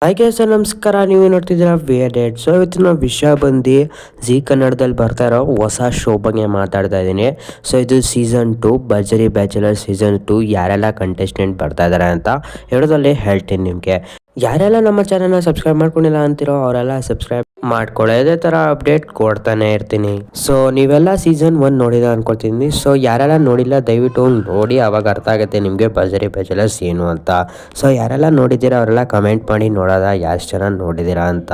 ಹಾಗೆ ಸರ್ ನಮಸ್ಕಾರ, ನೀವು ನೋಡ್ತಿದ್ದೀರಾ ವಿ-ಡೇಟ್. ಸೊ ಇವತ್ತಿನ ವಿಷಯ ಬಂದು ಜಿ ಕನ್ನಡದಲ್ಲಿ ಬರ್ತಾ ಇರೋ ಹೊಸ ಶೋ ಬಗ್ಗೆ ಮಾತಾಡ್ತಾ ಇದ್ದೀನಿ. ಸೊ ಇದು ಸೀಸನ್ 2 ಭರ್ಜರಿ ಬ್ಯಾಚುಲರ್ ಸೀಸನ್ 2. ಯಾರೆಲ್ಲ ಕಂಟೆಸ್ಟೆಂಟ್ ಬರ್ತಾ ಇದ್ದಾರೆ ಅಂತ ಹೇಳೋದ್ರಲ್ಲಿ ಹೇಳ್ತೀನಿ ನಿಮಗೆ. ಯಾರೆಲ್ಲ ನಮ್ಮ ಚಾನಲ್ನ ಸಬ್ಸ್ಕ್ರೈಬ್ ಮಾಡ್ಕೊಂಡಿಲ್ಲ ಅಂತಿರೋ ಅವರೆಲ್ಲ ಸಬ್ಸ್ಕ್ರೈಬ್ ಮಾಡ್ಕೊಳ್ಳಿ. ಇದೇ ಥರ ಅಪ್ಡೇಟ್ ಕೊಡ್ತಾನೆ ಇರ್ತೀನಿ. ಸೊ ನೀವೆಲ್ಲ ಸೀಸನ್ 1 ನೋಡಿದ ಅನ್ಕೊಳ್ತೀನಿ. ಸೊ ಯಾರೆಲ್ಲ ನೋಡಿಲ್ಲ ದಯವಿಟ್ಟು ನೋಡಿ, ಅವಾಗ ಅರ್ಥ ಆಗುತ್ತೆ ನಿಮಗೆ ಭರ್ಜರಿ ಬ್ಯಾಚುಲರ್ಸ್ ಏನು ಅಂತ. ಸೊ ಯಾರೆಲ್ಲ ನೋಡಿದ್ದೀರಾ ಅವರೆಲ್ಲ ಕಮೆಂಟ್ ಮಾಡಿ ನೋಡೋದ ಎಷ್ಟು ಜನ ನೋಡಿದ್ದೀರಾ ಅಂತ.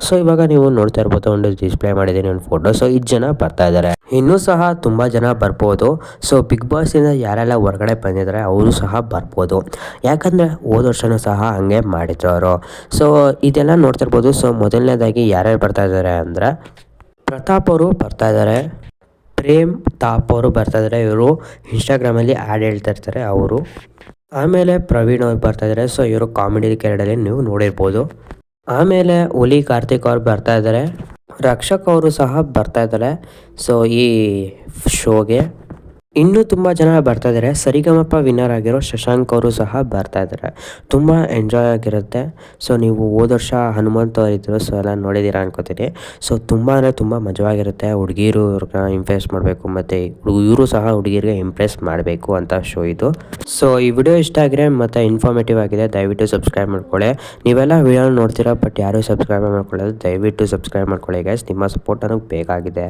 ಸೊ ಇವಾಗ ನೀವು ನೋಡ್ತಾ ಇರ್ಬೋದು, ಒಂದು ಡಿಸ್ಪ್ಲೇ ಮಾಡಿದ್ದೀನಿ ಒಂದು ಫೋಟೋ. ಸೊ 5 ಜನ ಬರ್ತಾ ಇದ್ದಾರೆ, ಇನ್ನೂ ಸಹ ತುಂಬ ಜನ ಬರ್ಬೋದು. ಸೊ ಬಿಗ್ ಬಾಸಿಂದ ಯಾರೆಲ್ಲ ಹೊರಗಡೆ ಬಂದಿದ್ದಾರೆ ಅವರು ಸಹ ಬರ್ಬೋದು, ಯಾಕಂದರೆ ಹೋದ ವರ್ಷನೂ ಸಹ ಹಂಗೆ ಮಾಡಿದ್ರು ಅವರು. ಸೊ ಇದೆಲ್ಲ ನೋಡ್ತಾ ಇರ್ಬೋದು. ಸೊ ಮೊದಲನೇದಾಗಿ ಯಾರ್ಯಾರು ಬರ್ತಾ ಇದ್ದಾರೆ ಅಂದರೆ ಪ್ರತಾಪ್ ಅವರು ಬರ್ತಾ ಇದ್ದಾರೆ, ಪ್ರೇಮ್ ತಾಪ್ ಅವರು ಬರ್ತಾ ಇದ್ದಾರೆ. ಇವರು ಇನ್ಸ್ಟಾಗ್ರಾಮಲ್ಲಿ ಆ್ಯಡ್ ಹೇಳ್ತಾ ಇರ್ತಾರೆ ಅವರು. ಆಮೇಲೆ ಪ್ರವೀಣ್ ಅವ್ರು ಬರ್ತಾ ಇದ್ದಾರೆ. ಸೊ ಇವರು ಕಾಮಿಡಿ ಕೆರಡಲ್ಲಿ ನೀವು ನೋಡಿರ್ಬೋದು. ಆಮೇಲೆ ಹುಲಿ ಕಾರ್ತಿಕ್ ಅವ್ರು ಬರ್ತಾ ಇದ್ದಾರೆ, ರಕ್ಷಕ್ ಅವರು ಸಹ ಬರ್ತಾ ಇದ್ದಾರೆ. ಸೊ ಈ ಶೋಗೆ ಇನ್ನೂ ತುಂಬ ಜನ ಬರ್ತಾ ಇದ್ದಾರೆ. ಸರಿಗಮಪ ವಿನ್ನರ್ ಆಗಿರೋ ಶಶಾಂಕ್ ಅವರು ಸಹ ಬರ್ತಾ ಇದ್ದಾರೆ. ತುಂಬ ಎಂಜಾಯ್ ಆಗಿರುತ್ತೆ. ಸೊ ನೀವು ಹೋದ ವರ್ಷ ಹನುಮಂತ್ ಅವರಿದ್ದರು, ಸೊ ಎಲ್ಲ ನೋಡಿದ್ದೀರಾ ಅನ್ಕೋತೀನಿ. ಸೊ ತುಂಬ ಅಂದರೆ ತುಂಬ ಮಜವಾಗಿರುತ್ತೆ. ಹುಡುಗಿರು ಇವ್ರನ್ನ ಇಂಪ್ರೆಸ್ ಮಾಡಬೇಕು, ಮತ್ತು ಇವರು ಸಹ ಹುಡುಗಿರಿಗೆ ಇಂಪ್ರೆಸ್ ಮಾಡಬೇಕು ಅಂತ ಶೋ ಇದು. ಸೊ ಈ ವಿಡಿಯೋ ಇಷ್ಟ ಆಗಿದ್ರೆ ಮತ್ತು ಇನ್ಫಾರ್ಮೇಟಿವ್ ಆಗಿದೆ, ದಯವಿಟ್ಟು ಸಬ್ಸ್ಕ್ರೈಬ್ ಮಾಡ್ಕೊಳ್ಳಿ. ನೀವೆಲ್ಲ ವಿಡಿಯೋ ನೋಡ್ತೀರಾ ಬಟ್ ಯಾರೂ ಸಬ್ಸ್ಕ್ರೈಬ್ ಮಾಡ್ಕೊಳ್ಳೋದು, ದಯವಿಟ್ಟು ಸಬ್ಸ್ಕ್ರೈಬ್ ಮಾಡ್ಕೊಳ್ಳಿ ಗೈಸ್. ನಿಮ್ಮ ಸಪೋರ್ಟ್ ನನಗೆ ಬೇಕಾಗಿದೆ.